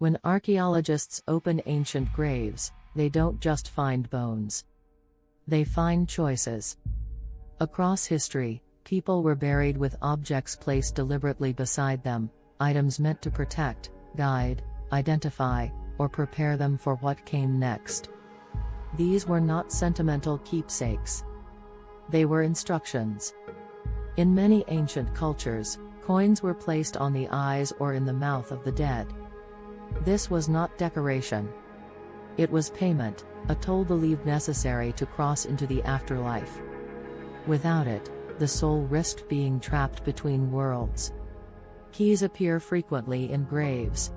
When archaeologists open ancient graves, they don't just find bones. They find choices. Across history, people were buried with objects placed deliberately beside them, items meant to protect, guide, identify, or prepare them for what came next. These were not sentimental keepsakes. They were instructions. In many ancient cultures, coins were placed on the eyes or in the mouth of the dead. This was not decoration. It was payment, a toll believed necessary to cross into the afterlife. Without it, the soul risked being trapped between worlds. Keys appear frequently in graves.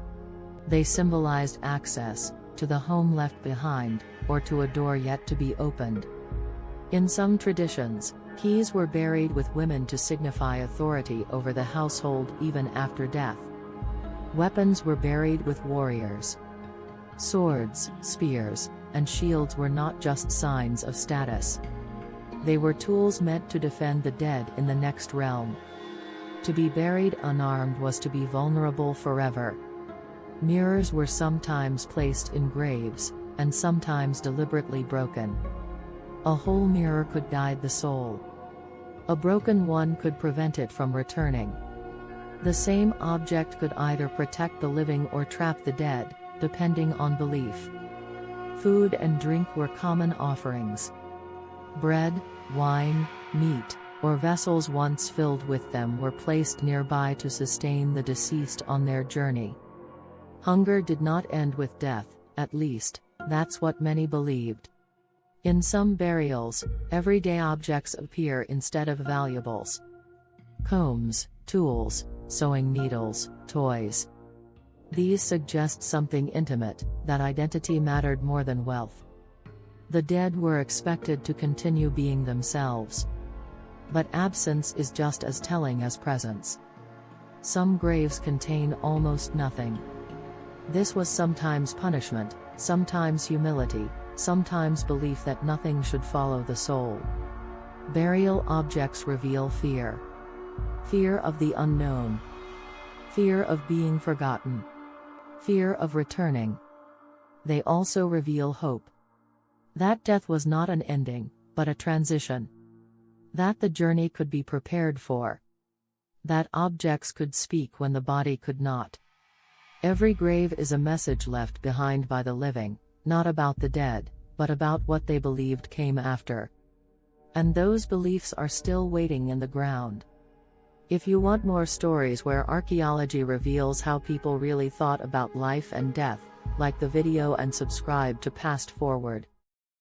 They symbolized access to the home left behind, or to a door yet to be opened. In some traditions, keys were buried with women to signify authority over the household even after death. Weapons were buried with warriors. Swords, spears, and shields were not just signs of status. They were tools meant to defend the dead in the next realm. To be buried unarmed was to be vulnerable forever. Mirrors were sometimes placed in graves, and sometimes deliberately broken. A whole mirror could guide the soul. A broken one could prevent it from returning. The same object could either protect the living or trap the dead, depending on belief. Food and drink were common offerings. Bread, wine, meat, or vessels once filled with them were placed nearby to sustain the deceased on their journey. Hunger did not end with death, at least, that's what many believed. In some burials, everyday objects appear instead of valuables. Combs, tools, sewing needles, toys. These suggest something intimate, that identity mattered more than wealth. The dead were expected to continue being themselves. But absence is just as telling as presence. Some graves contain almost nothing. This was sometimes punishment, sometimes humility, sometimes belief that nothing should follow the soul. Burial objects reveal fear. Fear of the unknown. Fear of being forgotten. Fear of returning. They also reveal hope. That death was not an ending, but a transition. That the journey could be prepared for. That objects could speak when the body could not. Every grave is a message left behind by the living, not about the dead, but about what they believed came after. And those beliefs are still waiting in the ground. If you want more stories where archaeology reveals how people really thought about life and death, like the video and subscribe to Past Forward.